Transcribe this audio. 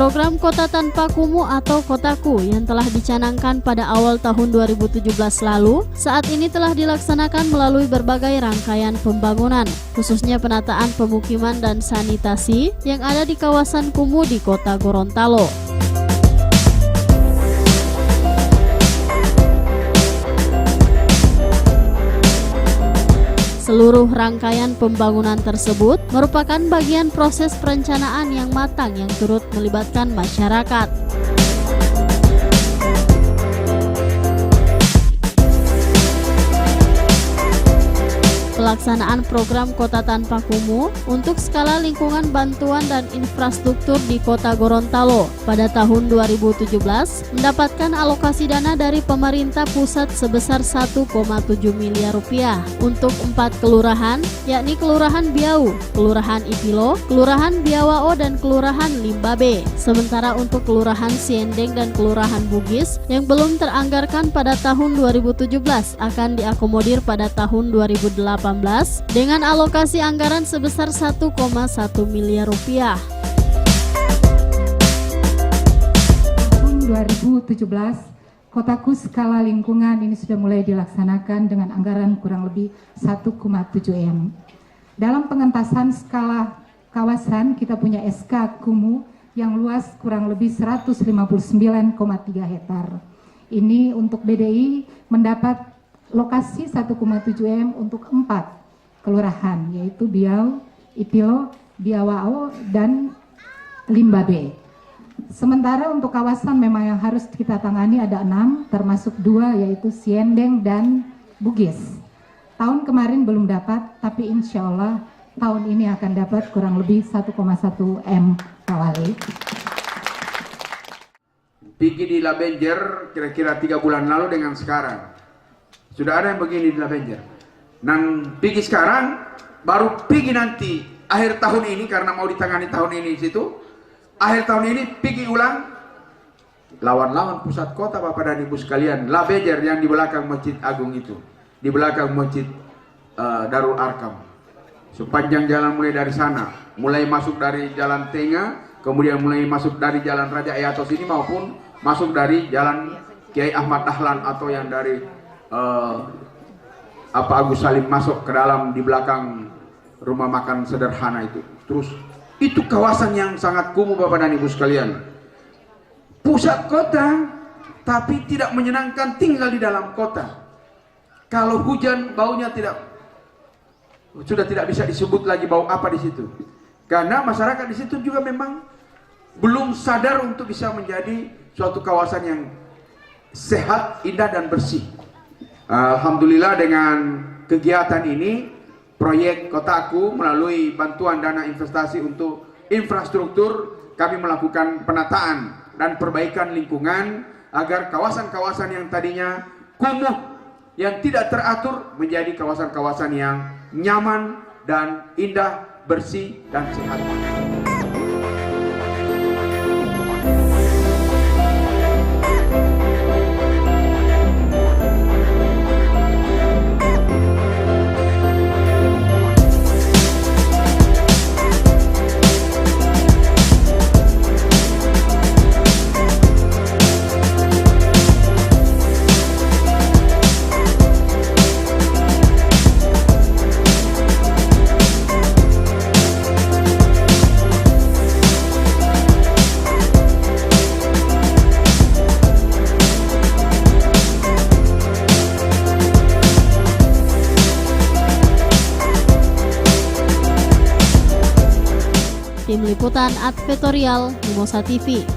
Program Kota Tanpa Kumuh atau Kotaku yang telah dicanangkan pada awal tahun 2017 lalu, saat ini telah dilaksanakan melalui berbagai rangkaian pembangunan, khususnya penataan pemukiman dan sanitasi yang ada di kawasan kumuh di Kota Gorontalo. Seluruh rangkaian pembangunan tersebut merupakan bagian proses perencanaan yang matang yang turut melibatkan masyarakat. Pelaksanaan program Kota Tanpa Kumuh untuk skala lingkungan bantuan dan infrastruktur di Kota Gorontalo pada tahun 2017 mendapatkan alokasi dana dari pemerintah pusat sebesar 1,7 miliar rupiah untuk 4 kelurahan, yakni Kelurahan Biau, Kelurahan Ipilo, Kelurahan Biawao, dan Kelurahan Limbabe. Sementara untuk Kelurahan Siendeng dan Kelurahan Bugis yang belum teranggarkan pada tahun 2017 akan diakomodir pada tahun 2018 dengan alokasi anggaran sebesar 1,1 miliar rupiah. Tahun 2017, Kotaku skala lingkungan ini sudah mulai dilaksanakan dengan anggaran kurang lebih 1,7 M. Dalam pengentasan skala kawasan, kita punya SK Kumuh yang luas kurang lebih 159,3 hektar. Ini untuk BDI mendapat lokasi 1,7 M untuk 4 kelurahan, yaitu Biau, Ipilo, Biawao, dan Limbabe. Sementara untuk kawasan memang yang harus kita tangani ada 6, termasuk 2 yaitu Siendeng dan Bugis. Tahun kemarin belum dapat, tapi insya Allah tahun ini akan dapat kurang lebih 1,1 M Pak Wali. Pergi di Labenger kira-kira 3 bulan lalu dengan sekarang. Sudah ada yang begini di Labenger. Dan pergi sekarang, baru pergi nanti akhir tahun ini karena mau ditangani tahun ini di situ. Akhir tahun ini pergi ulang lawan-lawan pusat kota Bapak dan Ibu sekalian. Labenger yang di belakang Masjid Agung itu, di belakang Masjid Darul Arkam. Sepanjang jalan mulai dari sana, mulai masuk dari Jalan Tengah, kemudian mulai masuk dari Jalan Raja Ayatos ini maupun masuk dari Jalan Kiai Ahmad Dahlan atau yang dari Agus Salim masuk ke dalam di belakang rumah makan sederhana itu. Terus itu kawasan yang sangat kumuh Bapak dan Ibu sekalian. Pusat kota tapi tidak menyenangkan tinggal di dalam kota. Kalau hujan baunya sudah tidak bisa disebut lagi bau apa di situ. Karena masyarakat di situ juga memang belum sadar untuk bisa menjadi suatu kawasan yang sehat, indah dan bersih. Alhamdulillah dengan kegiatan ini, proyek Kotaku melalui bantuan dana investasi untuk infrastruktur, kami melakukan penataan dan perbaikan lingkungan agar kawasan-kawasan yang tadinya kumuh, yang tidak teratur menjadi kawasan-kawasan yang nyaman dan indah, bersih dan sehat. Tim Liputan Advertorial Mimosa TV.